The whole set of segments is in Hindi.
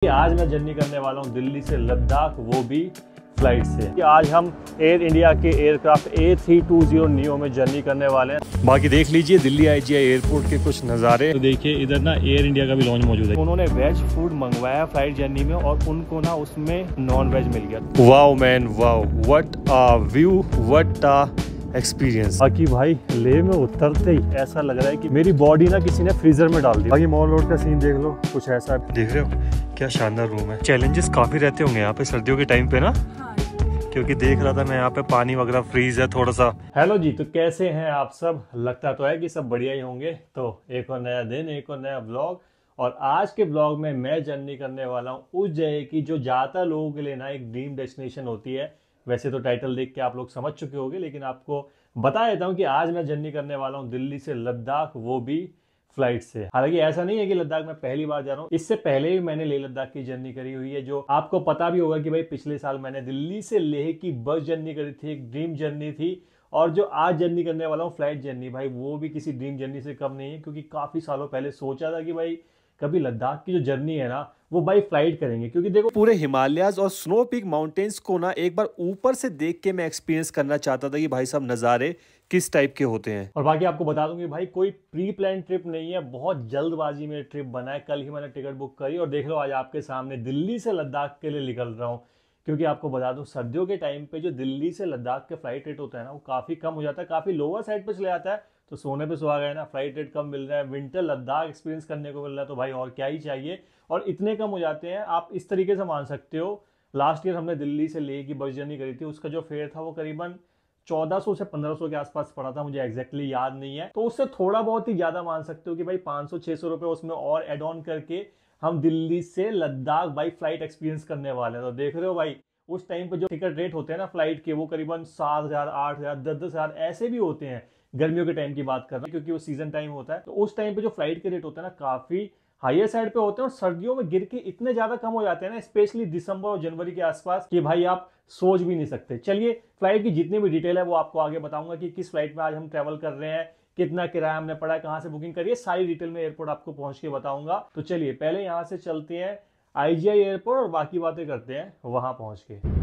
आज मैं जर्नी करने वाला हूँ दिल्ली से लद्दाख, वो भी फ्लाइट से। आज हम एयर इंडिया के एयरक्राफ्ट A320 नियो में जर्नी करने वाले हैं। बाकी देख लीजिए दिल्ली IGI एयरपोर्ट के कुछ नज़ारे। तो देखिए इधर ना एयर इंडिया का भी लॉन्च मौजूद है। उन्होंने वेज फूड मंगवाया फ्लाइट जर्नी में और उनको ना उसमें नॉन वेज मिल गया। Wow man wow, what a view, what a experience. बाकी भाई लेह में उतरते ही ऐसा लग रहा है कि मेरी बॉडी ना किसी ने फ्रीजर में डाल दी। बाकी मॉल रोड का सीन देख लो, कुछ ऐसा देख रहे हो, क्या शानदार रूम है। चैलेंजेस काफी रहते होंगे यहाँ पे सर्दियों के टाइम पे ना, क्योंकि देख रहा था मैं यहाँ पे पानी वगैरह फ्रीज है थोड़ा सा। हेलो जी, तो कैसे हैं आप सब? लगता तो है कि सब बढ़िया ही होंगे। तो एक और नया दिन, एक और नया ब्लॉग। और आज के ब्लॉग में मैं जर्नी करने वाला हूँ उस जगह की जो ज्यादातर लोगों के लिए ना एक ड्रीम डेस्टिनेशन होती है। वैसे तो टाइटल देख के आप लोग समझ चुके होंगे, लेकिन आपको बता देता हूँ कि आज मैं जर्नी करने वाला हूँ दिल्ली से लद्दाख, वो भी फ्लाइट से। हालांकि ऐसा नहीं है कि लद्दाख में पहली बार जा रहा हूँ, इससे पहले भी मैंने लेह लद्दाख की जर्नी करी हुई है। जो आपको पता भी होगा कि भाई पिछले साल मैंने दिल्ली से लेह की बस जर्नी करी थी, एक ड्रीम जर्नी थी। और जो आज जर्नी करने वाला हूँ फ्लाइट जर्नी, भाई वो भी किसी ड्रीम जर्नी से कम नहीं है, क्योंकि काफी सालों पहले सोचा था कि भाई कभी लद्दाख की जो जर्नी है ना वो बाई फ्लाइट करेंगे। क्योंकि देखो पूरे हिमालयाज और स्नो पीक माउंटेन्स को ना एक बार ऊपर से देख के मैं एक्सपीरियंस करना चाहता था कि भाई सब नज़ारे किस टाइप के होते हैं। और बाकी आपको बता दूं कि भाई कोई प्री प्लान ट्रिप नहीं है, बहुत जल्दबाजी में ट्रिप बना है। कल ही मैंने टिकट बुक करी और देख लो आज आपके सामने दिल्ली से लद्दाख के लिए निकल रहा हूँ। क्योंकि आपको बता दूं सर्दियों के टाइम पे जो दिल्ली से लद्दाख के फ्लाइट रेट होता है ना वो काफ़ी कम हो जाता है, काफ़ी लोअर साइड पे चले जाता है। तो सोने पे सुहागा है ना, फ्लाइट रेट कम मिल रहा है, विंटर लद्दाख एक्सपीरियंस करने को मिल रहा है, तो भाई और क्या ही चाहिए। और इतने कम हो जाते हैं, आप इस तरीके से मान सकते हो। लास्ट ईयर हमने दिल्ली से लेह की बस जर्नी करी थी, उसका जो फेयर था वो करीबन 1400 से 1500 के आसपास पड़ा था, मुझे एग्जैक्टली याद नहीं है। तो उससे थोड़ा बहुत ही ज्यादा मान सकते हो कि भाई 500-600 रुपए उसमें और एड ऑन करके हम दिल्ली से लद्दाख बाई फ्लाइट एक्सपीरियंस करने वाले हैं। तो देख रहे हो भाई उस टाइम पे जो टिकट रेट होते हैं ना फ्लाइट के, वो करीबन 7,000, 8,000, 10,000 ऐसे भी होते हैं। गर्मियों के टाइम की बात कर रहा हूं क्योंकि वो सीजन टाइम होता है। तो उस टाइम पे जो फ्लाइट के रेट होते हैं ना काफी हाईयर साइड पे होते हैं और सर्दियों में गिर के इतने ज्यादा कम हो जाते हैं ना, स्पेशली दिसंबर और जनवरी के आसपास, कि भाई आप सोच भी नहीं सकते। चलिए फ्लाइट की जितनी भी डिटेल है वो आपको आगे बताऊंगा कि किस फ्लाइट में आज हम ट्रेवल कर रहे हैं, कितना किराया हमने पड़ा है, कहां से बुकिंग करी है, सारी डिटेल में एयरपोर्ट आपको पहुंच के बताऊंगा। तो चलिए पहले यहां से चलते हैं IGI एयरपोर्ट और बाकी बातें करते हैं वहां पहुंच के।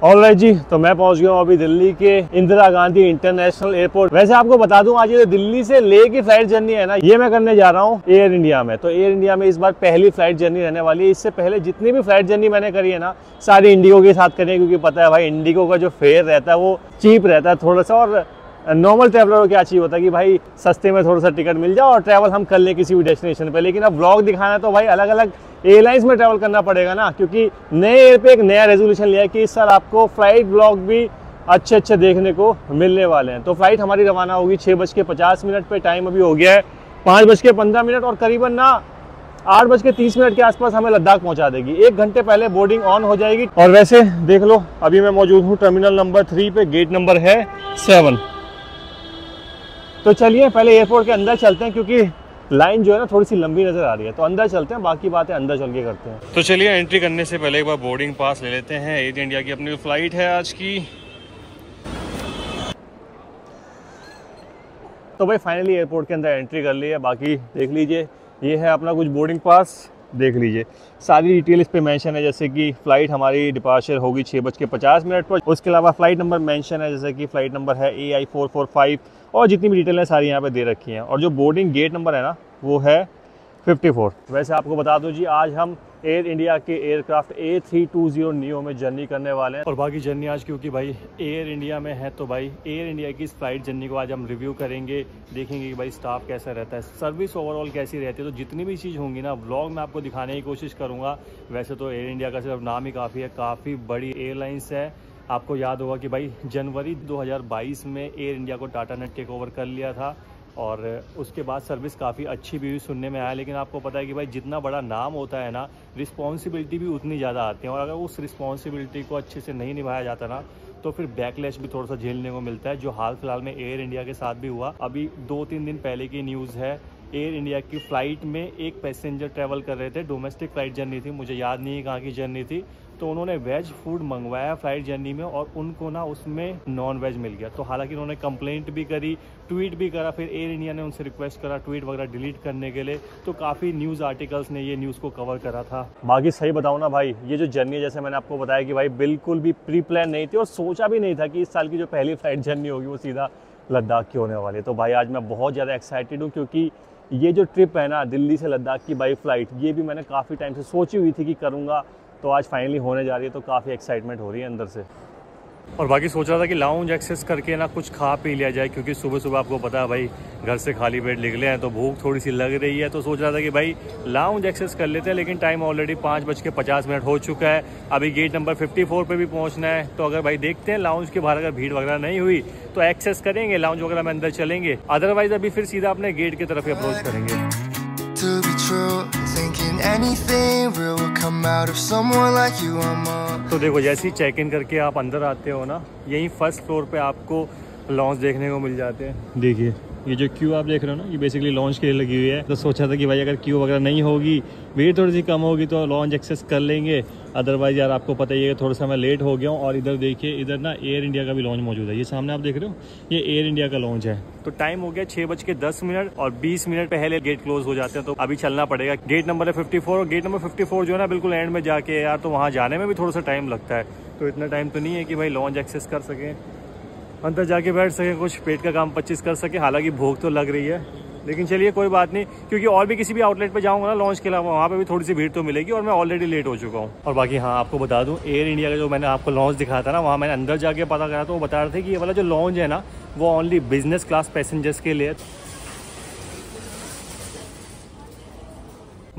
ऑलराइट जी, तो मैं पहुंच गया हूं अभी दिल्ली के इंदिरा गांधी इंटरनेशनल एयरपोर्ट। वैसे आपको बता दूं आज ये दिल्ली से लेह की फ्लाइट जर्नी है ना, ये मैं करने जा रहा हूं एयर इंडिया में। तो एयर इंडिया में इस बार पहली फ्लाइट जर्नी रहने वाली है। इससे पहले जितनी भी फ्लाइट जर्नी मैंने करी है ना सारी इंडिगो के साथ करी है, क्योंकि पता है भाई इंडिगो का जो फेयर रहता है वो चीप रहता है थोड़ा सा। और नॉर्मल ट्रैवलर को क्या चाहिए होता है कि भाई सस्ते में थोड़ा सा टिकट मिल जाए और ट्रैवल हम कर लें किसी भी डेस्टिनेशन पे। लेकिन अब व्लॉग दिखाना है तो भाई अलग अलग एयरलाइंस में ट्रैवल करना पड़ेगा ना, क्योंकि नए एयर पे एक नया रेजोल्यूशन लिया है कि इस साल आपको फ्लाइट व्लॉग भी अच्छे अच्छे देखने को मिलने वाले हैं। तो फ्लाइट हमारी रवाना होगी 6:50 पे। टाइम अभी हो गया है 5:15 और करीबन ना 8:30 के आसपास हमें लद्दाख पहुंचा देगी। 1 घंटे पहले बोर्डिंग ऑन हो जाएगी। और वैसे देख लो अभी मैं मौजूद हूँ टर्मिनल नंबर 3 पे, गेट नंबर है 7। तो चलिए पहले एयरपोर्ट के अंदर चलते हैं, क्योंकि लाइन जो है ना थोड़ी सी लंबी नजर आ रही है। तो अंदर चलते हैं, बाकी बातें अंदर चल के करते हैं। तो चलिए एंट्री करने से पहले एक बार बोर्डिंग पास ले लेते हैं। एयर इंडिया की अपनी फ्लाइट है आज की। तो भाई फाइनली एयरपोर्ट के अंदर एंट्री कर ली है। बाकी देख लीजिए ये है अपना कुछ बोर्डिंग पास, देख लीजिए सारी डिटेल इस पे मेंशन है। जैसे कि फ्लाइट हमारी डिपार्चर होगी 6:50 पर। उसके अलावा फ्लाइट नंबर मेंशन है, जैसे कि फ्लाइट नंबर है AI445 और जितनी भी डिटेल है सारी यहाँ पे दे रखी हैं। और जो बोर्डिंग गेट नंबर है ना वो है 54। वैसे आपको बता दो जी आज हम एयर इंडिया के एयरक्राफ्ट A320 नियो में जर्नी करने वाले हैं। और बाकी जर्नी आज क्योंकि भाई एयर इंडिया में है तो भाई एयर इंडिया की इस फ्लाइट जर्नी को आज हम रिव्यू करेंगे, देखेंगे कि भाई स्टाफ कैसा रहता है, सर्विस ओवरऑल कैसी रहती है। तो जितनी भी चीज़ होंगी ना व्लॉग में आपको दिखाने की कोशिश करूँगा। वैसे तो एयर इंडिया का सिर्फ नाम ही काफ़ी है, काफ़ी बड़ी एयरलाइंस है। आपको याद होगा कि भाई जनवरी 2022 में एयर इंडिया को टाटा ने टेक ओवर कर लिया था और उसके बाद सर्विस काफ़ी अच्छी भी सुनने में आया। लेकिन आपको पता है कि भाई जितना बड़ा नाम होता है ना रिस्पॉन्सिबिलिटी भी उतनी ज़्यादा आती है, और अगर उस रिस्पॉन्सिबिलिटी को अच्छे से नहीं निभाया जाता ना तो फिर बैकलैश भी थोड़ा सा झेलने को मिलता है, जो हाल फिलहाल में एयर इंडिया के साथ भी हुआ। अभी 2-3 दिन पहले की न्यूज़ है, एयर इंडिया की फ़्लाइट में एक पैसेंजर ट्रैवल कर रहे थे, डोमेस्टिक फ़्लाइट जर्नी थी, मुझे याद नहीं है कहाँ की जर्नी थी, तो उन्होंने वेज फूड मंगवाया फ़्लाइट जर्नी में और उनको ना उसमें नॉन वेज मिल गया। तो हालांकि उन्होंने कंप्लेंट भी करी, ट्वीट भी करा, फिर एयर इंडिया ने उनसे रिक्वेस्ट करा ट्वीट वगैरह डिलीट करने के लिए। तो काफ़ी न्यूज़ आर्टिकल्स ने ये न्यूज़ को कवर करा था। बाकी सही बताऊँ ना भाई, ये जो जर्नी है जैसे मैंने आपको बताया कि भाई बिल्कुल भी प्री प्लान नहीं थी और सोचा भी नहीं था कि इस साल की जो पहली फ़्लाइट जर्नी होगी वो सीधा लद्दाख की होने वाली है। तो भाई आज मैं बहुत ज़्यादा एक्साइटेड हूँ, क्योंकि ये जो ट्रिप है ना दिल्ली से लद्दाख की बाई फ़्लाइट, ये भी मैंने काफ़ी टाइम से सोची हुई थी कि करूँगा, तो आज फाइनली होने जा रही है। तो काफ़ी एक्साइटमेंट हो रही है अंदर से। और बाकी सोच रहा था कि लाउंज एक्सेस करके ना कुछ खा पी लिया जाए, क्योंकि सुबह सुबह आपको पता है भाई घर से खाली पेट निकले हैं तो भूख थोड़ी सी लग रही है। तो सोच रहा था कि भाई लाउंज एक्सेस कर लेते हैं, लेकिन टाइम ऑलरेडी 5:50 हो चुका है। अभी गेट नंबर 54 पे भी पहुंचना है। तो अगर भाई देखते हैं लाउंज के बाहर अगर भीड़ वगैरह नहीं हुई तो एक्सेस करेंगे, लाउंज वगैरह में अंदर चलेंगे, अदरवाइज अभी फिर सीधा अपने गेट की तरफ ही अप्रोच करेंगे। To be true, thinking anything real will come out of someone like you. तो देखो जैसे ही चेक इन करके आप अंदर आते हो ना, यहीं फर्स्ट फ्लोर पे आपको लॉन्च देखने को मिल जाते हैं। देखिए ये जो क्यू आप देख रहे हो ना, ये बेसिकली लॉन्च के लिए लगी हुई है। तो सोचा था कि भाई अगर क्यू वगैरह नहीं होगी, भीड़ थोड़ी सी कम होगी तो लॉन्च एक्सेस कर लेंगे, अदरवाइज यार आपको पता ही है थोड़ा सा मैं लेट हो गया हूँ। और इधर देखिए, इधर ना एयर इंडिया का भी लॉन्च मौजूद है, ये सामने आप देख रहे हो, ये एयर इंडिया का लॉन्च है। तो टाइम हो गया 6:10 और 20 मिनट पहले गेट क्लोज हो जाते हैं। तो अभी चलना पड़ेगा। गेट नंबर है 54 और गेट नंबर 54 जो है ना बिल्कुल एंड में जाके यार, तो वहाँ जाने में भी थोड़ा सा टाइम लगता है। तो इतना टाइम तो नहीं है कि भाई लॉन्च एक्सेस कर सकें, अंदर जाके बैठ सके, कुछ पेट का काम 25 कर सके। हालांकि भूख तो लग रही है, लेकिन चलिए कोई बात नहीं, क्योंकि और भी किसी भी आउटलेट पे जाऊंगा ना लॉन्च के अलावा, वहाँ पे भी थोड़ी सी भीड़ तो मिलेगी और मैं ऑलरेडी लेट हो चुका हूँ। और बाकी हाँ आपको बता दूँ, एयर इंडिया का जो मैंने आपको लॉन्च दिखाया था ना, वहाँ मैंने अंदर जाके पता करा तो वो बता रहे थे कि ये वाला जो लॉन्च है ना वो ओनली बिजनेस क्लास पैसेंजर्स के लिए।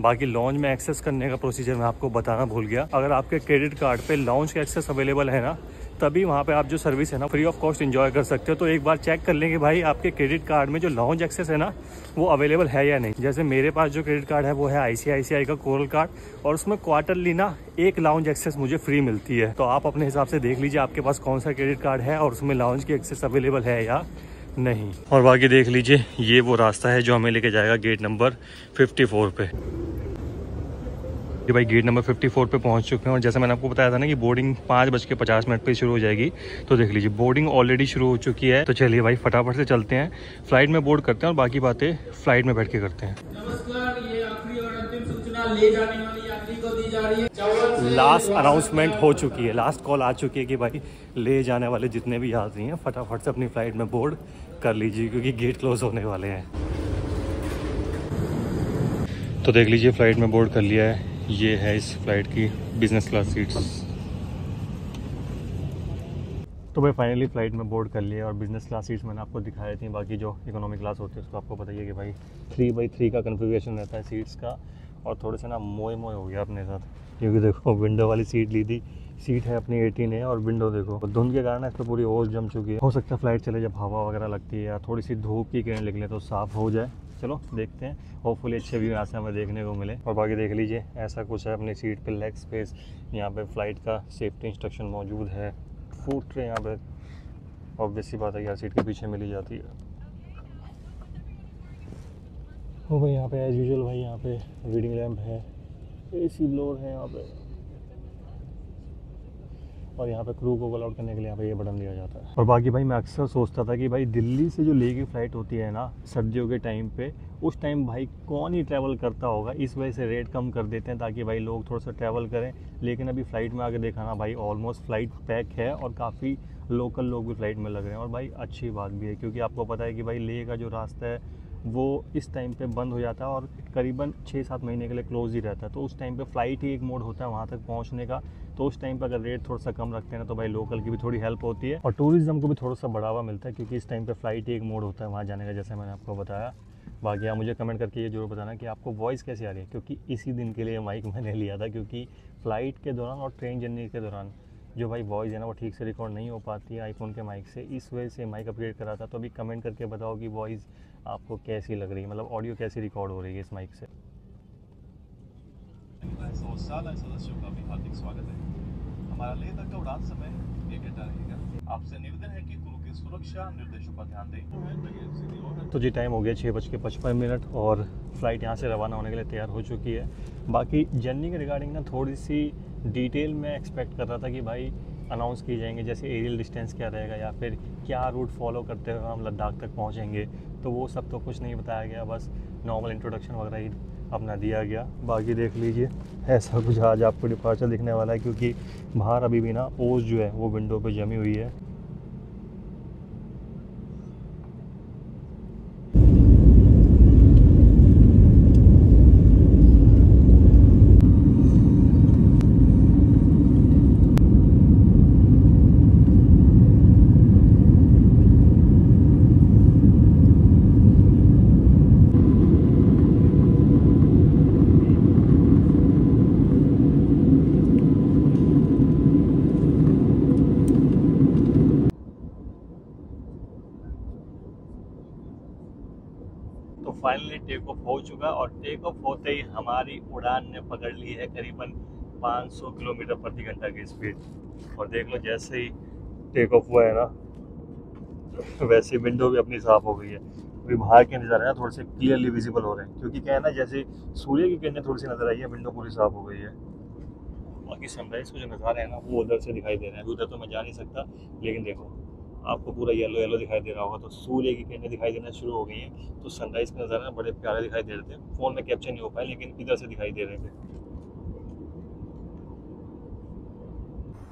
बाकी लॉन्च में एक्सेस करने का प्रोसीजर मैं आपको बताना भूल गया। अगर आपके क्रेडिट कार्ड पे लॉन्च का एक्सेस अवेलेबल है ना, तभी वहाँ पे आप जो सर्विस है ना फ्री ऑफ कॉस्ट एंजॉय कर सकते हो। तो एक बार चेक कर लेंगे भाई आपके क्रेडिट कार्ड में जो लॉन्च एक्सेस है ना वो अवेलेबल है या नहीं। जैसे मेरे पास जो क्रेडिट कार्ड है वो है ICICI का कोरल कार्ड, और उसमें क्वार्टरली ना एक लाउंज एक्सेस मुझे फ्री मिलती है। तो आप अपने हिसाब से देख लीजिए आपके पास कौन सा क्रेडिट कार्ड है और उसमें लाउंज की एक्सेस अवेलेबल है या नहीं। और बाकी देख लीजिए, ये वो रास्ता है जो हमें लेके जाएगा गेट नंबर 54 पे। भाई गेट नंबर 54 पे पहुंच चुके हैं, और जैसे मैंने आपको बताया था ना कि बोर्डिंग 5:50 पे शुरू हो जाएगी। तो देख लीजिए बोर्डिंग ऑलरेडी शुरू हो चुकी है। तो चलिए भाई फटाफट से चलते हैं, फ्लाइट में बोर्ड करते हैं और बाकी बातें फ्लाइट में बैठ के करते हैं। नमस्कार, ये आखिरी और अंतिम सूचना ले जाने वाली यात्री को दी जा रही है। लास्ट अनाउंसमेंट हो चुकी है, लास्ट कॉल आ चुकी है कि भाई ले जाने वाले जितने भी यात्री हैं फटाफट से अपनी फ्लाइट में बोर्ड कर लीजिए, क्योंकि गेट क्लोज होने वाले हैं। तो देख लीजिए फ्लाइट में बोर्ड कर लिया है। ये है इस फ्लाइट की बिजनेस क्लास सीट्स। तो भाई फाइनली फ़्लाइट में बोर्ड कर लिया, और बिजनेस क्लास सीट्स मैंने आपको दिखाई थी। बाकी जो इकोनॉमी क्लास होती है उसको आपको बताइए कि भाई 3x3 का कन्फिगरेशन रहता है सीट्स का। और थोड़े से ना मोए हो गया अपने साथ, क्योंकि देखो विंडो वाली सीट ली थी, सीट है अपनी 18 है, और विंडो देखो धुंध के कारण इस पर पूरी ओस जम चुकी है। हो सकता है फ्लाइट चले जब हवा वगैरह लगती है या थोड़ी सी धूप की किरण निकले तो साफ़ हो जाए। चलो देखते हैं, होपफुली अच्छे व्यू यहाँ से हमें देखने को मिले। और बाकी देख लीजिए ऐसा कुछ है अपनी सीट पे, लेग स्पेस, यहाँ पे फ़्लाइट का सेफ्टी इंस्ट्रक्शन मौजूद है, फूड ट्रे यहाँ पे ऑब्वियस सी बात है यार सीट के पीछे मिली जाती है। ओ भाई यहाँ पे एज यूजुअल भाई यहाँ पे रीडिंग लैम्प है, AC ब्लोअर है यहाँ पे, और यहाँ पे क्रू को कॉल आउट करने के लिए यहाँ पे ये बटन दिया जाता है। और बाकी भाई मैं अक्सर सोचता था कि भाई दिल्ली से जो लेह की फ़्लाइट होती है ना सर्दियों के टाइम पे, उस टाइम भाई कौन ही ट्रैवल करता होगा। इस वजह से रेट कम कर देते हैं ताकि भाई लोग थोड़ा सा ट्रैवल करें। लेकिन अभी फ़्लाइट में आके देखा ना भाई ऑलमोस्ट फ़्लाइट पैक है, और काफ़ी लोकल लोग भी फ़्लाइट में लग रहे हैं। और भाई अच्छी बात भी है, क्योंकि आपको पता है कि भाई लेह का जो रास्ता है वो इस टाइम पे बंद हो जाता है और करीबन 6-7 महीने के लिए क्लोज ही रहता है। तो उस टाइम पे फ़्लाइट ही एक मोड होता है वहाँ तक पहुँचने का। तो उस टाइम पे अगर रेट थोड़ा सा कम रखते हैं ना तो भाई लोकल की भी थोड़ी हेल्प होती है, और टूरिज़्म को भी थोड़ा सा बढ़ावा मिलता है, क्योंकि इस टाइम पे फ़्लाइट ही एक मोड होता है वहाँ जाने का, जैसे मैंने आपको बताया। बाकी आप मुझे कमेंट करके ये जरूर बताना कि आपको वॉइस कैसी आ रही है, क्योंकि इसी दिन के लिए माइक मैंने लिया था, क्योंकि फ़्लाइट के दौरान और ट्रेन जर्नी के दौरान जो भाई वॉइस है ना वो ठीक से रिकॉर्ड नहीं हो पाती है आईफोन के माइक से। इस वजह से माइक अपग्रेड करा था। तो अभी कमेंट करके बताओ कि वॉइस आपको कैसी लग रही है, मतलब ऑडियो कैसी रिकॉर्ड हो रही है इस माइक से। सदस्यों का भी हार्दिक स्वागत है। हमारा लेह तक का उड़ान समय 1 घंटा रहेगा। आपसे निवेदन है कि क्रू आपकी सुरक्षा निर्देशों का ध्यान दें। तो जी टाइम हो गया 6:55 और फ़्लाइट यहाँ से रवाना होने के लिए तैयार हो चुकी है। बाकी जर्नी के रिगार्डिंग ना थोड़ी सी डिटेल में एक्सपेक्ट कर रहा था कि भाई अनाउंस किए जाएंगे, जैसे एरियल डिस्टेंस क्या रहेगा या फिर क्या रूट फॉलो करते हुए हम लद्दाख तक पहुँचेंगे। तो वो सब तो कुछ नहीं बताया गया, बस नॉर्मल इंट्रोडक्शन वगैरह ही अपना दिया गया। बाकी देख लीजिए ऐसा कुछ आज आपको डिपार्चर दिखने वाला है, क्योंकि बाहर अभी भी ना ओस जो है वो विंडो पे जमी हुई है। तो फाइनली टेक ऑफ हो चुका और टेक ऑफ होते ही हमारी उड़ान ने पकड़ ली है करीबन 500 किलोमीटर प्रति घंटा की स्पीड। और देख लो जैसे ही टेक ऑफ हुआ है ना वैसे विंडो भी अपनी साफ़ हो गई है। अभी बाहर के नज़ारे ना थोड़े से क्लियरली विजिबल हो रहे हैं, क्योंकि क्या है ना जैसे सूर्य की किरणें थोड़ी सी नज़र आई है, विंडो पूरी साफ़ हो गई है। बाकी सनराइज़ को जो नज़ारे हैं ना वो उधर से दिखाई दे रहे हैं। अभी उधर तो मैं जा नहीं सकता, लेकिन देखो आपको पूरा येलो येलो दिखाई दे रहा होगा। तो सूर्य की किरणें दिखाई देना शुरू हो गई हैं, तो सनराइज़ के नज़ारे बड़े प्यारे दिखाई दे रहे थे। फ़ोन में कैप्चर नहीं हो पाए, लेकिन इधर से दिखाई दे रहे थे।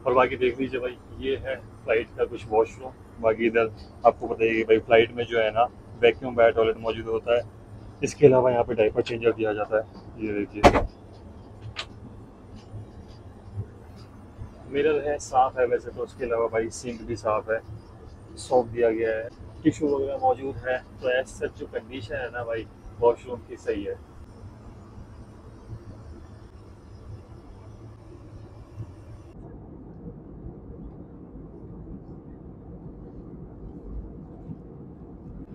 और बाकी देख लीजिए भाई, ये है फ़्लाइट का कुछ वॉशरूम। बाकी इधर आपको पता है भाई फ़्लाइट में जो है ना वैक्यूम बाय टॉयलेट मौजूद होता है। इसके अलावा यहाँ पे डायपर चेंजर दिया जाता है। ये देखिए मिरर है, साफ़ है वैसे तो। उसके अलावा भाई सिंक भी साफ़ है, सॉफ्ट दिया गया है, टिश्यू वगैरह मौजूद है। तो ऐसा जो कंडीशन है ना भाई वॉशरूम की सही है।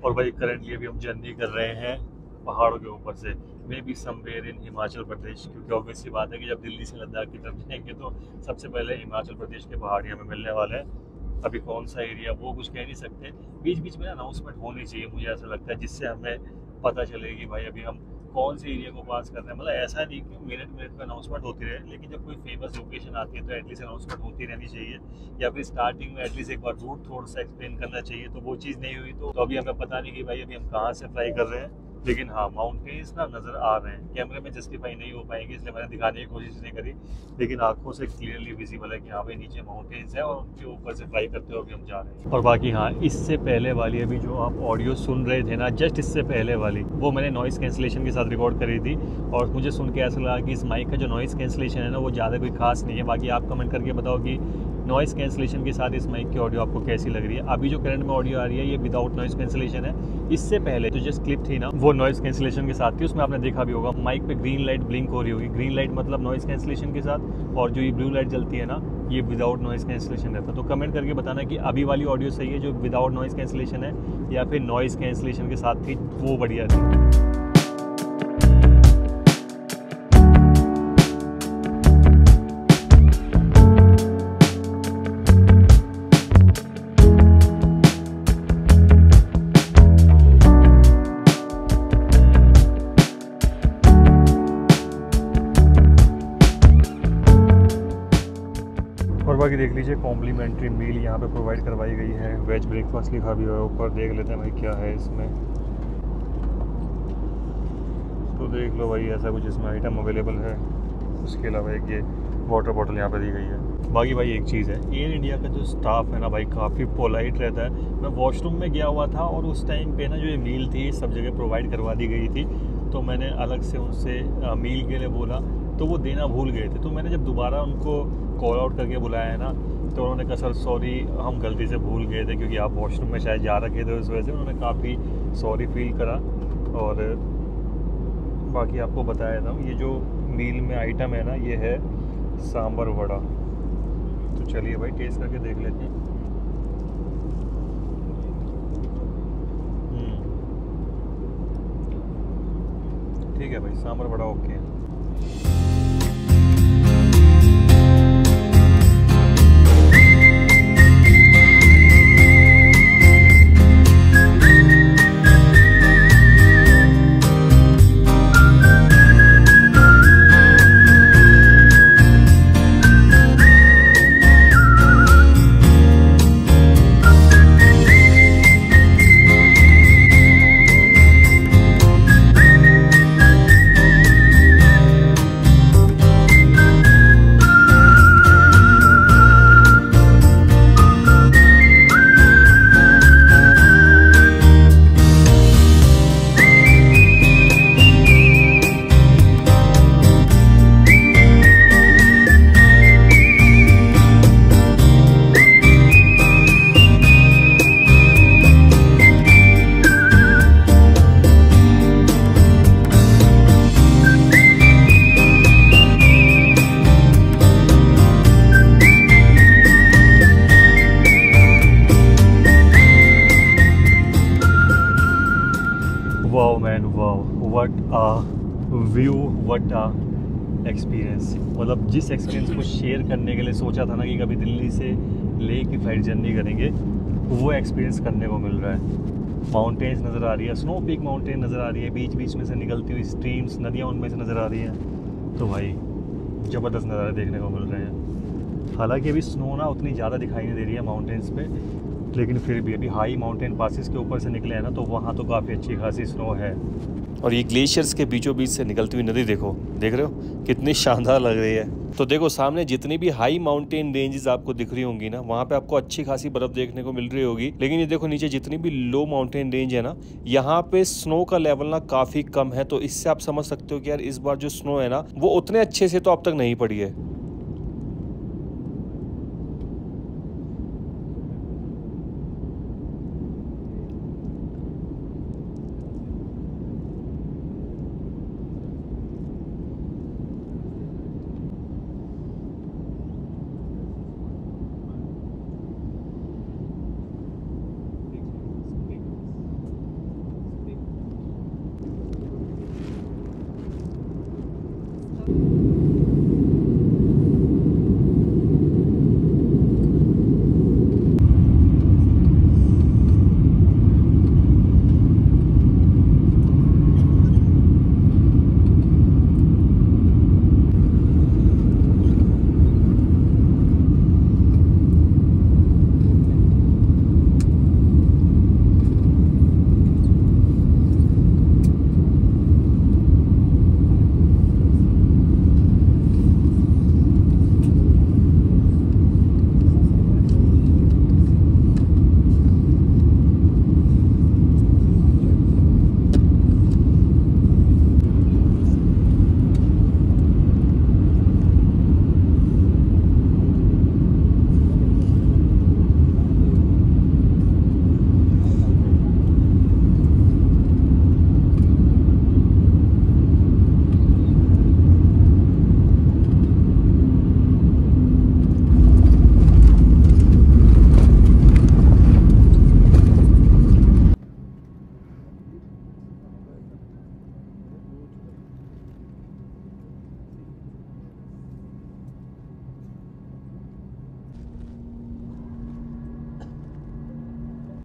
और भाई करंटली अभी हम जर्नी कर रहे हैं पहाड़ों के ऊपर से, maybe somewhere in Himachal Pradesh, क्योंकि ऑब्वियस सी बात है कि जब दिल्ली से लद्दाख की तरफ जाएंगे तो सबसे पहले हिमाचल प्रदेश के पहाड़ हमें मिलने वाले हैं। अभी कौन सा एरिया वो कुछ कह नहीं सकते, बीच बीच में अनाउंसमेंट होनी चाहिए मुझे ऐसा लगता है, जिससे हमें पता चले कि भाई अभी हम कौन से एरिया को पास कर रहे हैं। मतलब ऐसा नहीं कि मिनट मिनट पे अनाउंसमेंट होती रहे, लेकिन जब कोई फेमस लोकेशन आती है तो एटलीस्ट अनाउंसमेंट होती रहनी चाहिए, या फिर स्टार्टिंग में एटलीस्ट एक बार रूट थोड़ा सा एक्सप्लेन करना चाहिए। तो वो चीज़ नहीं हुई, तो अभी हमें पता नहीं कि भाई अभी हम कहाँ से फ्लाई कर रहे हैं। लेकिन हाँ माउंटेन्स ना नज़र आ रहे हैं, कैमरे में जस्टिफाई नहीं हो पाएंगे इसलिए मैंने दिखाने की कोशिश नहीं करी, लेकिन आंखों से क्लियरली विजिबल है कि हाँ भाई नीचे माउंटेन्स है और उनके ऊपर से फ्लाई करते हुए हम जा रहे हैं। और बाकी हाँ इससे पहले वाली अभी जो आप ऑडियो सुन रहे थे ना, जस्ट इससे पहले वाली वो मैंने नॉइज़ कैंसिलेशन के साथ रिकॉर्ड करी थी, और मुझे सुन के ऐसा लगा कि इस माइक का जो नॉइज़ कैंसिलेशन है ना वो ज़्यादा कोई खास नहीं है। बाकी आप कमेंट करके बताओ कि नॉइज़ कैंसिलेशन के साथ इस माइक की ऑडियो आपको कैसी लग रही है। अभी जो करंट में ऑडियो आ रही है ये विदाउट नॉइज़ कैंसिलेशन है। इससे पहले जो जस्ट क्लिप थी ना वो नॉइज़ कैंसिलेशन के साथ थी, उसमें आपने देखा भी होगा माइक पे ग्रीन लाइट ब्लिंक हो रही होगी। ग्रीन लाइट मतलब नॉइज़ कैंसिलेशन के साथ, और जो ये ब्लू लाइट जलती है ना ये विदाउट नॉइज़ कैंसिलेशन रहता है। तो कमेंट करके बताना कि अभी वाली ऑडियो सही है जो विदाउट नॉइज़ कैंसिलेशन है, या फिर नॉइज़ कैंसिलेशन के साथ थी वो बढ़िया थी। और बाकी देख लीजिए कॉम्प्लीमेंट्री मील यहाँ पे प्रोवाइड करवाई गई है। वेज ब्रेकफास्ट लिखा भी हुआ है ऊपर, देख लेते हैं भाई क्या है इसमें। तो देख लो भाई ऐसा कुछ इसमें आइटम अवेलेबल है। उसके अलावा एक ये वाटर बॉटल यहाँ पे दी गई है। बाकी भाई एक चीज़ है, एयर इंडिया का जो स्टाफ है ना भाई काफ़ी पोलाइट रहता है। मैं वॉशरूम में गया हुआ था और उस टाइम पे ना जो ये मील थी सब जगह प्रोवाइड करवा दी गई थी, तो मैंने अलग से उनसे मील के लिए बोला तो वो देना भूल गए थे। तो मैंने जब दोबारा उनको कॉल आउट करके बुलाया है ना तो उन्होंने कहा सर सॉरी हम गलती से भूल गए थे, क्योंकि आप वॉशरूम में शायद जा रखे थे, उस वजह से उन्होंने काफ़ी सॉरी फील करा। और बाकी आपको बताया था ये जो मील में आइटम है ना ये है सांबर वड़ा। तो चलिए भाई टेस्ट करके देख लेते हैं। ठीक है भाई सांबर वड़ा ओके है। व्यू व्हाट एक्सपीरियंस, मतलब जिस एक्सपीरियंस को शेयर करने के लिए सोचा था ना कि कभी दिल्ली से ले की फ्लाइट जर्नी करेंगे, वो एक्सपीरियंस करने को मिल रहा है। माउंटेन्स नज़र आ रही है, स्नो पीक माउंटेन नज़र आ रही है, बीच बीच में से निकलती हुई स्ट्रीम्स, नदियाँ उनमें से नज़र आ रही हैं। तो भाई ज़बरदस्त नज़ारे देखने को मिल रहे हैं। हालांकि अभी स्नो ना उतनी ज़्यादा दिखाई नहीं दे रही है माउंटेन्स पे, लेकिन फिर भी अभी हाई माउंटेन पासिस के ऊपर से निकले हैं ना, तो वहाँ तो काफ़ी अच्छी खासी स्नो है। और ये ग्लेशियर्स के बीचों बीच से निकलती हुई नदी देखो, देख रहे हो कितनी शानदार लग रही है। तो देखो सामने जितनी भी हाई माउंटेन रेंजेस आपको दिख रही होंगी ना, वहाँ पे आपको अच्छी खासी बर्फ देखने को मिल रही होगी। लेकिन ये देखो नीचे जितनी भी लो माउंटेन रेंज है ना, यहाँ पे स्नो का लेवल ना काफ़ी कम है। तो इससे आप समझ सकते हो कि यार इस बार जो स्नो है ना, वो उतने अच्छे से तो अब तक नहीं पड़ी है।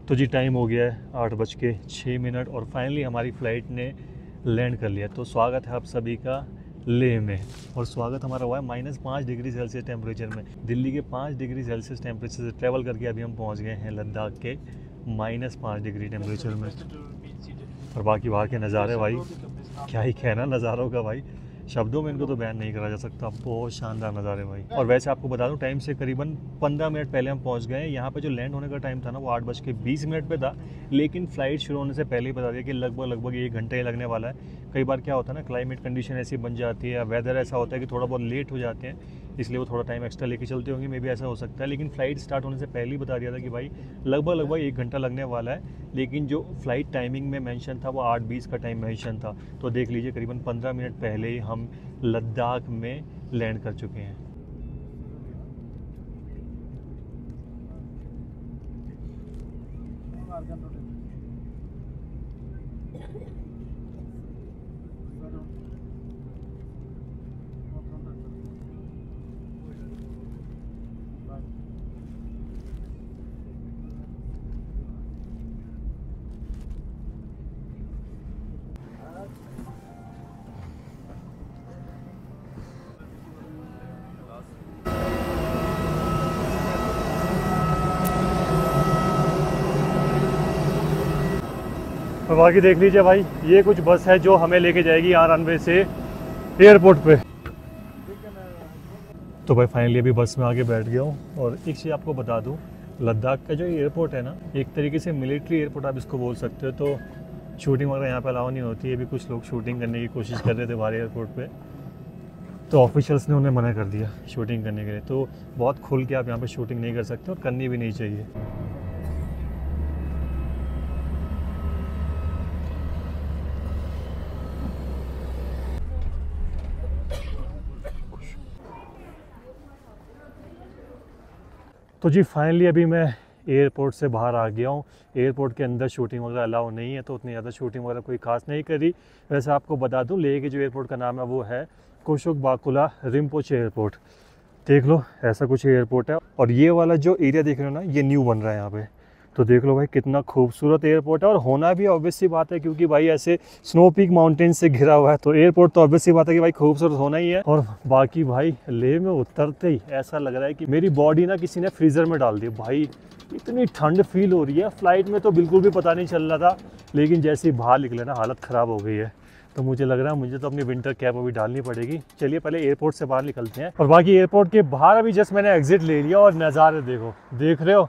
तो जी टाइम हो गया है 8:06 और फाइनली हमारी फ़्लाइट ने लैंड कर लिया। तो स्वागत है आप सभी का लेह में, और स्वागत हमारा हुआ है -5 डिग्री सेल्सियस टेम्परेचर में। दिल्ली के 5 डिग्री सेल्सियस टेम्परेचर से ट्रैवल करके अभी हम पहुंच गए हैं लद्दाख के -5 डिग्री टेम्परेचर में। और बाकी बाहर के नज़ारे भाई, क्या ही कहना नज़ारों का भाई, शब्दों में इनको तो बयान नहीं करा जा सकता। बहुत शानदार नज़ारे भाई। और वैसे आपको बता दूं, टाइम से करीबन 15 मिनट पहले हम पहुंच गए। यहाँ पे जो लैंड होने का टाइम था ना, वो 8:20 पे था, लेकिन फ़्लाइट शुरू होने से पहले ही बता दिया कि लगभग 1 घंटा ही लगने वाला है। कई बार क्या होता है ना, क्लाइमेट कंडीशन ऐसी बन जाती है या वेदर ऐसा होता है कि थोड़ा बहुत लेट हो जाते हैं, इसलिए वो थोड़ा टाइम एक्स्ट्रा लेके चलते होंगे, मे भी ऐसा हो सकता है। लेकिन फ़्लाइट स्टार्ट होने से पहले ही बता दिया था कि भाई लगभग 1 घंटा लगने वाला है। लेकिन जो फ़्लाइट टाइमिंग में मेंशन था वो 8:20 का टाइम मेंशन था। तो देख लीजिए करीबन 15 मिनट पहले ही हम लद्दाख में लैंड कर चुके हैं। और बाकी देख लीजिए भाई, ये कुछ बस है जो हमें लेके जाएगी यहाँ रनवे से एयरपोर्ट पे। तो भाई फाइनली अभी बस में आके बैठ गया हूँ। और एक चीज़ आपको बता दूँ, लद्दाख का जो एयरपोर्ट है ना, एक तरीके से मिलिट्री एयरपोर्ट आप इसको बोल सकते हो। तो शूटिंग वगैरह यहाँ पे अलाउ नहीं होती है। अभी कुछ लोग शूटिंग करने की कोशिश कर रहे थे बाहर एयरपोर्ट पे, तो ऑफिशियल्स ने उन्हें मना कर दिया शूटिंग करने के लिए। तो बहुत खुल के आप यहाँ पे शूटिंग नहीं कर सकते और करनी भी नहीं चाहिए। तो जी फाइनली अभी मैं एयरपोर्ट से बाहर आ गया हूँ। एयरपोर्ट के अंदर शूटिंग वगैरह अलाउ नहीं है, तो उतनी ज़्यादा शूटिंग वगैरह कोई खास नहीं करी। वैसे आपको बता दूँ, लेह के जो एयरपोर्ट का नाम है वो है कुशोक बाकुला रिम्पोचे एयरपोर्ट। देख लो, ऐसा कुछ एयरपोर्ट है। और ये वाला जो एरिया देख रहे हो ना, ये न्यू बन रहा है यहाँ पे। तो देख लो भाई, कितना खूबसूरत एयरपोर्ट है। और होना भी ऑब्वियस सी बात है, क्योंकि भाई ऐसे स्नो पीक माउंटेन से घिरा हुआ है, तो एयरपोर्ट तो ऑब्वियस सी बात है कि भाई खूबसूरत होना ही है। और बाकी भाई लेह में उतरते ही ऐसा लग रहा है कि मेरी बॉडी ना किसी ने फ्रीज़र में डाल दी। भाई इतनी ठंड फील हो रही है। फ्लाइट में तो बिल्कुल भी पता नहीं चल रहा था, लेकिन जैसे ही बाहर निकले ना, हालत ख़राब हो गई है। तो मुझे लग रहा है मुझे तो अपनी विंटर कैप अभी डालनी पड़ेगी। चलिए पहले एयरपोर्ट से बाहर निकलते हैं। और बाकी एयरपोर्ट के बाहर अभी जस्ट मैंने एग्जिट ले लिया, और नज़ारे देखो, देख रहे हो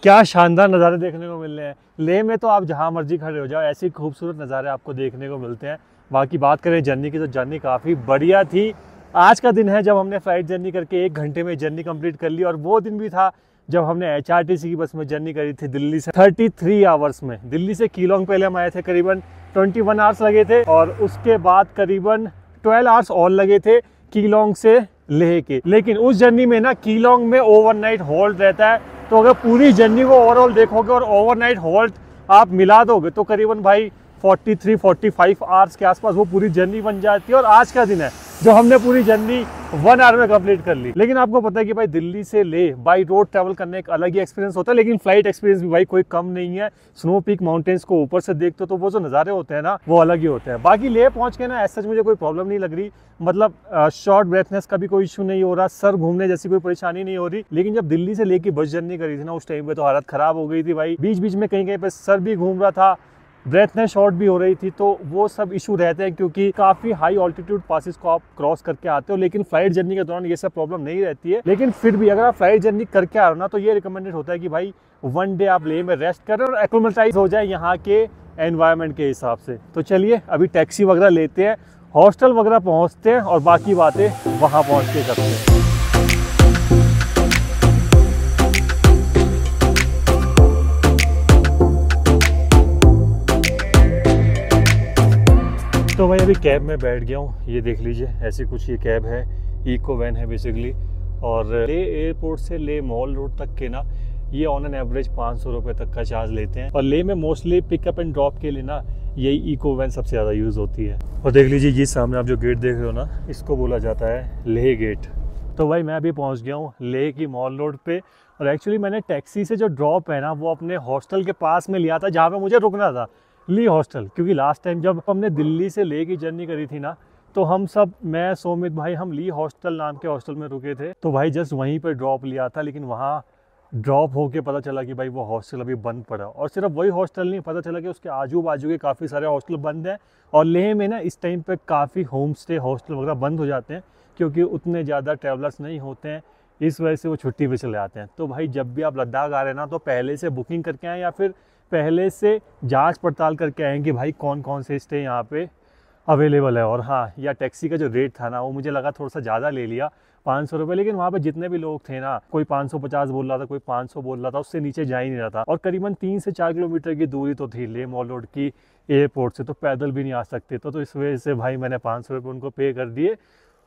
क्या शानदार नज़ारे देखने को मिल रहे हैं। लेह में तो आप जहाँ मर्जी खड़े हो जाओ, ऐसे खूबसूरत नज़ारे आपको देखने को मिलते हैं। बाकी बात करें जर्नी की, तो जर्नी काफ़ी बढ़िया थी। आज का दिन है जब हमने फ़्लाइट जर्नी करके 1 घंटे में जर्नी कंप्लीट कर ली। और वो दिन भी था जब हमने HRTC की बस में जर्नी करी थी दिल्ली से 33 आवर्स में। दिल्ली से कीलोंग पहले हम आए थे, करीबन 21 आवर्स लगे थे, और उसके बाद करीबन 12 आवर्स और लगे थे कीलोंग से लेह के। लेकिन उस जर्नी में ना कीलोंग में ओवरनाइट होल्ड रहता है, तो अगर पूरी जर्नी को ओवरऑल देखोगे और ओवरनाइट होल्ड आप मिला दोगे तो करीबन भाई 43-45 आवर्स के आसपास वो पूरी जर्नी बन जाती है। और आज का दिन है जो हमने पूरी जर्नी 1 आवर में कंप्लीट कर ली। लेकिन आपको पता है कि भाई दिल्ली से लेह बाई रोड ट्रैवल करने एक अलग ही एक्सपीरियंस होता है, लेकिन फ्लाइट एक्सपीरियंस भी भाई कोई कम नहीं है। स्नो पीक माउंटेन्स को ऊपर से देखते हो तो वो जो नज़ारे होते हैं ना, वो अलग ही होते हैं। बाकी लेह पहुंच के ना ऐसा मुझे कोई प्रॉब्लम नहीं लग रही, मतलब शॉर्ट ब्रेथनेस का भी कोई इशू नहीं हो रहा, सर घूमने जैसी कोई परेशानी नहीं हो रही। लेकिन जब दिल्ली से लेह की बस जर्नी करी थी ना, उस टाइम पे तो हालत ख़राब हो गई थी भाई। बीच बीच में कहीं कहीं पे सर भी घूम रहा था, ब्रेथनेस शॉर्ट भी हो रही थी। तो वो सब इशू रहते हैं, क्योंकि काफ़ी हाई ऑल्टीट्यूड पासेस को आप क्रॉस करके आते हो। लेकिन फ्लाइट जर्नी के दौरान ये सब प्रॉब्लम नहीं रहती है। लेकिन फिर भी अगर आप फ्लाइट जर्नी करके आ रहे हो ना, तो ये रिकमेंडेड होता है कि भाई 1 डे आप लेह में रेस्ट करें और एक्लिमेटाइज हो जाए यहाँ के एनवायरनमेंट के हिसाब से। तो चलिए अभी टैक्सी वगैरह लेते हैं, हॉस्टल वगैरह पहुँचते हैं, और बाकी बातें वहाँ पहुँच के करते हैं। तो भाई अभी कैब में बैठ गया हूँ। ये देख लीजिए, ऐसी कुछ ये कैब है, इको वैन है बेसिकली। और लेह एयरपोर्ट से लेह मॉल रोड तक के ना, ये ऑन एन एवरेज 500 रुपये तक का चार्ज लेते हैं। और लेह में मोस्टली पिकअप एंड ड्रॉप के लिए ना यही इको वैन सबसे ज़्यादा यूज़ होती है। और देख लीजिए, ये सामने आप जो गेट देख रहे हो ना, इसको बोला जाता है लेह गेट। तो भाई मैं अभी पहुँच गया हूँ लेह की मॉल रोड पे। और एक्चुअली मैंने टैक्सी से जो ड्रॉप है ना, वो अपने हॉस्टल के पास में लिया था, जहाँ पर मुझे रुकना था, ली हॉस्टल। क्योंकि लास्ट टाइम जब हमने दिल्ली से लेह की जर्नी करी थी ना, तो हम सब, मैं सोमित भाई, हम ली हॉस्टल नाम के हॉस्टल में रुके थे। तो भाई जस्ट वहीं पर ड्रॉप लिया था, लेकिन वहाँ ड्रॉप होके पता चला कि भाई वो हॉस्टल अभी बंद पड़ा। और सिर्फ वही हॉस्टल नहीं, पता चला कि उसके आजू बाजू के काफ़ी सारे हॉस्टल बंद हैं। और लेह में ना इस टाइम पे काफ़ी होम स्टे हॉस्टल वगैरह बंद हो जाते हैं, क्योंकि उतने ज़्यादा ट्रैवलर्स नहीं होते हैं, इस वजह से वो छुट्टी पे चले आते हैं। तो भाई जब भी आप लद्दाख आ रहे हैं ना, तो पहले से बुकिंग करके आएँ, या फिर पहले से जांच पड़ताल करके आएँ कि भाई कौन कौन से स्टे यहाँ पे अवेलेबल है। और हाँ, या टैक्सी का जो रेट था ना, वो मुझे लगा थोड़ा सा ज़्यादा ले लिया, 500 रुपये। लेकिन वहाँ पे जितने भी लोग थे ना, कोई 550 बोल रहा था, कोई 500 बोल रहा था, उससे नीचे जा ही नहीं रहा था। और करीबन 3 से 4 किलोमीटर की दूरी तो थी लेह मॉल रोड की एयरपोर्ट से, तो पैदल भी नहीं आ सकते। तो इस वजह से भाई मैंने 500 रुपये उनको पे कर दिए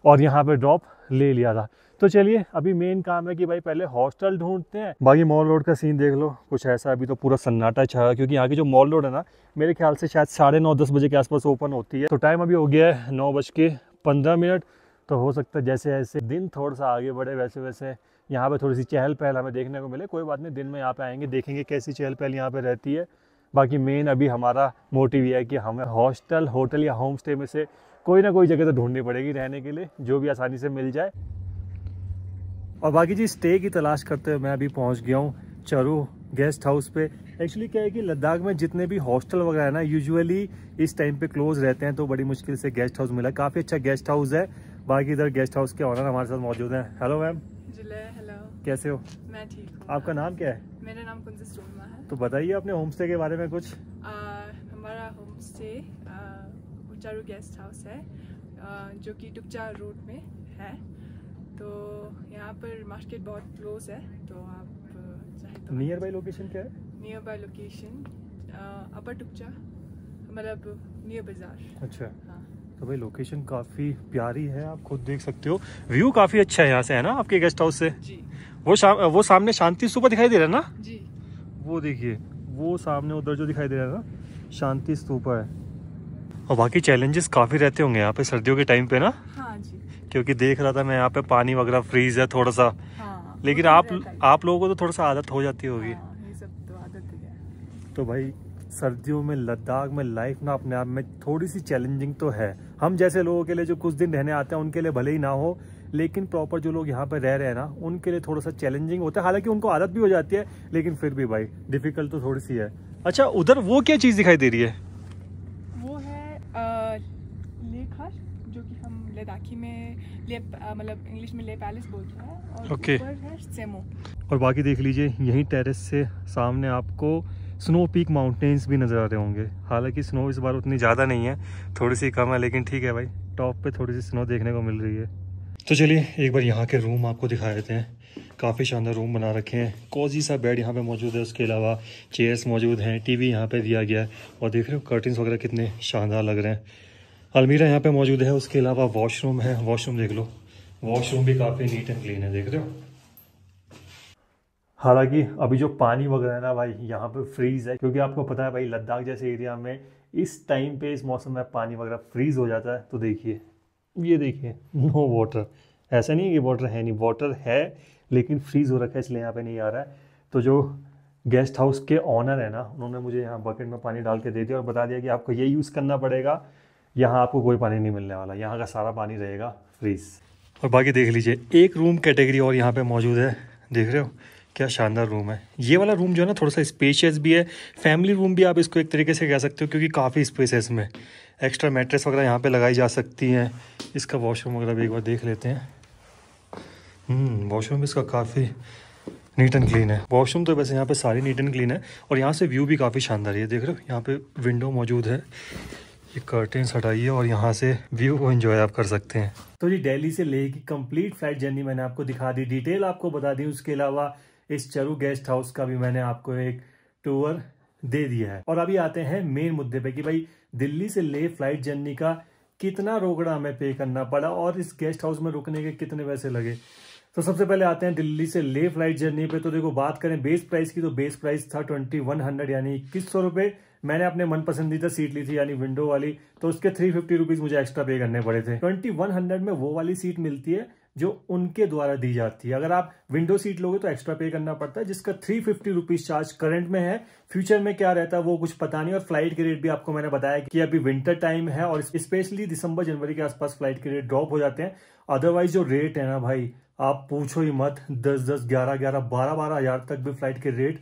और यहाँ पे ड्रॉप ले लिया था। तो चलिए अभी मेन काम है कि भाई पहले हॉस्टल ढूंढते हैं। बाकी मॉल रोड का सीन देख लो, कुछ ऐसा अभी तो पूरा सन्नाटा छा है, क्योंकि यहाँ की जो मॉल रोड है ना, मेरे ख्याल से शायद 9:30-10 बजे के आसपास ओपन होती है। तो टाइम अभी हो गया है 9:15। तो हो सकता है जैसे जैसे दिन थोड़ा सा आगे बढ़े, वैसे वैसे यहाँ पे थोड़ी सी चहल पहल हमें देखने को मिले। कोई बात नहीं, दिन में यहाँ पे आएंगे, देखेंगे कैसी चहल पहल यहाँ पे रहती है। बाकी मेन अभी हमारा मोटिव ये है कि हमें हॉस्टल, होटल या होम स्टे में से कोई ना कोई जगह तो ढूंढनी पड़ेगी रहने के लिए, जो भी आसानी से मिल जाए। और बाकी जी स्टे की तलाश करते हुए मैं अभी पहुंच गया हूं चरू गेस्ट हाउस पे। एक्चुअली क्या है कि लद्दाख में जितने भी हॉस्टल वगैरह है ना, यूजुअली इस टाइम पे क्लोज रहते हैं, तो बड़ी मुश्किल से गेस्ट हाउस मिला। काफ़ी अच्छा गेस्ट हाउस है। बाकी इधर गेस्ट हाउस के ऑनर हमारे साथ मौजूद हैं। Hello ma'am. हेलो, कैसे हो? मैं ठीक हूँ। आपका नाम क्या है? मेरा नाम कुंजी स्टोनमा है। तो बताइए अपने होम स्टे के बारे में कुछ। हमारा होम स्टे चरू गेस्ट हाउस है, जो कि टुकचा रोड में है। तो यहाँ पर मार्केट बहुत क्लोज है, तो आप चाहे तो। नियर बाई लोकेशन क्या है? नियर बाई लोकेशन अपर टुकचा, मतलब नियर बाजार। अच्छा, हाँ। तो भाई लोकेशन काफ़ी प्यारी है, आप खुद देख सकते हो। व्यू काफ़ी अच्छा है यहाँ से, है ना, आपके गेस्ट हाउस से? जी। वो सामने शांति स्तूपा दिखाई दे रहा है ना? जी। वो देखिए, वो सामने उधर जो दिखाई दे रहा है ना, शांति स्तूपा है। और बाकी चैलेंजेस काफ़ी रहते होंगे यहाँ पे सर्दियों के टाइम पे ना। हाँ जी। क्योंकि देख रहा था मैं यहाँ पे पानी वगैरह फ्रीज है थोड़ा सा। हाँ, लेकिन आप लोगों को तो थोड़ा सा आदत हो जाती होगी। हाँ, ये सब तो आदत ही है। तो भाई सर्दियों में लद्दाख में लाइफ ना अपने आप में थोड़ी सी चैलेंजिंग तो है। हम जैसे लोगों के लिए जो कुछ दिन रहने आते हैं उनके लिए भले ही ना हो, लेकिन प्रॉपर जो लोग यहाँ पे रह रहे हैं ना उनके लिए थोड़ा सा चैलेंजिंग होता है। हालांकि उनको आदत भी हो जाती है, लेकिन फिर भी भाई डिफिकल्ट तो थोड़ी सी है। अच्छा, उधर वो क्या चीज़ दिखाई दे रही है? वो है लेक हट, जो कि हम लद्दाखी में मतलब इंग्लिश में ले पैलेस बोलते हैं। और ओके। ऊपर है सेमो। और बाकी देख लीजिए, यहीं टेरेस से सामने आपको स्नो पीक माउंटेन्स भी नज़र आ रहे होंगे। हालांकि स्नो इस बार उतनी ज़्यादा नहीं है, थोड़ी सी कम है, लेकिन ठीक है भाई, टॉप पे थोड़ी सी स्नो देखने को मिल रही है। तो चलिए एक बार यहाँ के रूम आपको दिखा देते हैं। काफ़ी शानदार रूम बना रखे हैं, कोजी सा बेड यहाँ पे मौजूद है, उसके अलावा चेयर्स मौजूद हैं, टीवी यहाँ पे दिया गया है, और देख रहे हो कर्टन्स वगैरह कितने शानदार लग रहे हैं। अलमीरा यहाँ पे मौजूद है, उसके अलावा वॉशरूम है, वॉशरूम देख लो, वॉशरूम भी काफ़ी नीट एंड क्लीन है, देख रहे हो। हालांकि अभी जो पानी वगैरह है ना भाई यहाँ पे फ्रीज है, क्योंकि आपको पता है भाई लद्दाख जैसे एरिया में इस टाइम पे इस मौसम में पानी वगैरह फ्रीज हो जाता है। तो देखिए, ये देखिए, नो वाटर। ऐसा नहीं है कि वाटर है नहीं, वाटर है लेकिन फ्रीज हो रखा है, इसलिए यहाँ पे नहीं आ रहा है। तो जो गेस्ट हाउस के ऑनर है ना, उन्होंने मुझे यहाँ बकेट में पानी डाल के दे दिया और बता दिया कि आपको ये यूज़ करना पड़ेगा, यहाँ आपको कोई पानी नहीं मिलने वाला, यहाँ का सारा पानी रहेगा फ्रीज। और बाकी देख लीजिए, एक रूम कैटेगरी और यहाँ पे मौजूद है, देख रहे हो क्या शानदार रूम है। ये वाला रूम जो है ना थोड़ा सा स्पेशियस भी है, फैमिली रूम भी आप इसको एक तरीके से कह सकते हो, क्योंकि काफ़ी स्पेस है इसमें। एक्स्ट्रा मैट्रेस वगैरह यहाँ पे लगाई जा सकती हैं। इसका वॉशरूम वगैरह भी एक बार देख लेते हैं। वॉशरूम इसका काफ़ी नीट एंड क्लीन है। वॉशरूम तो वैसे यहाँ पे सारी नीट एंड क्लीन है, और यहाँ से व्यू भी काफ़ी शानदार है, देख रहे हो यहाँ पे विंडो मौजूद है। ये कर्टेन्स हटाइए और यहाँ से व्यू को एंजॉय आप कर सकते हैं। तो जी दिल्ली से लेह की कंप्लीट फ्लाइट जर्नी मैंने आपको दिखा दी, डिटेल आपको बता दी। उसके अलावा इस चरू गेस्ट हाउस का भी मैंने आपको एक टूर दे दिया है। और अभी आते हैं मेन मुद्दे पे कि भाई दिल्ली से लेह फ्लाइट जर्नी का कितना रोकड़ा हमें पे करना पड़ा और इस गेस्ट हाउस में रुकने के कितने पैसे लगे। तो सबसे पहले आते हैं दिल्ली से लेह फ्लाइट जर्नी पे। तो देखो, बात करें बेस प्राइस की, तो बेस प्राइस था 2100 यानी 2100 रुपये। मैंने अपने मन पसंदीदा सीट ली थी यानी विंडो वाली, तो उसके 350 रुपीज मुझे एक्स्ट्रा पे करने पड़े थे। 2100 में वो वाली सीट मिलती है जो उनके द्वारा दी जाती है। अगर आप विंडो सीट लोगे तो एक्स्ट्रा पे करना पड़ता है, जिसका 350 रुपीज चार्ज करंट में है। फ्यूचर में क्या रहता है वो कुछ पता नहीं। और फ्लाइट के रेट भी आपको मैंने बताया कि अभी विंटर टाइम है और स्पेशली दिसंबर जनवरी के आसपास फ्लाइट के रेट ड्रॉप हो जाते हैं। अदरवाइज जो रेट है ना भाई, आप पूछो ही मत, 10-10, 11-11, 12-12 हजार तक भी फ्लाइट के रेट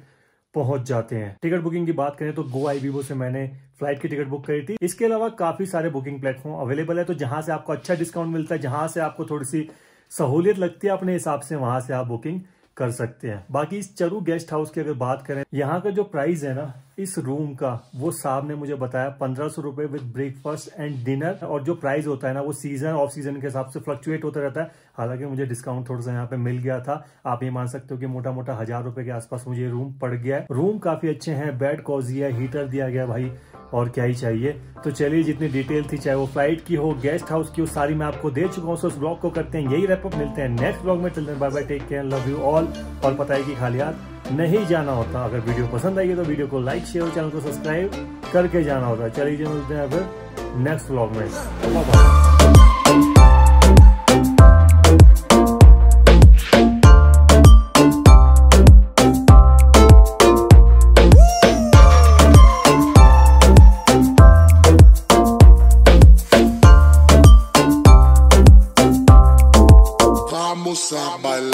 पहुंच जाते हैं। टिकट बुकिंग की बात करें तो गो आईबीबो से मैंने फ्लाइट की टिकट बुक करी थी। इसके अलावा काफी सारे बुकिंग प्लेटफॉर्म अवेलेबल है, तो जहां से आपको अच्छा डिस्काउंट मिलता है, जहां से आपको थोड़ी सी सहूलियत लगती है अपने हिसाब से, वहां से आप बुकिंग कर सकते हैं। बाकी इस चरू गेस्ट हाउस की अगर बात करें, यहाँ का जो प्राइस है ना इस रूम का, वो साहब ने मुझे बताया 1500 रुपए विद ब्रेकफास्ट एंड डिनर। और जो प्राइस होता है ना वो सीजन ऑफ सीजन के हिसाब से फ्लक्चुएट होता रहता है। हालांकि मुझे डिस्काउंट थोड़ा सा यहाँ पे मिल गया था। आप ये मान सकते हो कि मोटा मोटा 1000 रुपए के आसपास मुझे रूम पड़ गया है। रूम काफी अच्छे हैं, बेड कॉजी है, हीटर दिया गया भाई, और क्या ही चाहिए। तो चलिए, जितनी डिटेल थी, चाहे वो फ्लाइट की हो, गेस्ट हाउस की हो, सारी मैं आपको दे चुका हूँ। उस ब्लॉग को करते हैं यही रैप अप। मिलते हैं नेक्स्ट ब्लॉग में। चलते हैं, bye bye, take care, love you all. और पता है कि खाली हाथ नहीं जाना होता। अगर वीडियो पसंद आई तो वीडियो को लाइक, शेयर, चैनल को सब्सक्राइब करके जाना होता है। चलिए, मिलते हैं फिर नेक्स्ट ब्लॉग में। Bye bye. Vamos a bailar.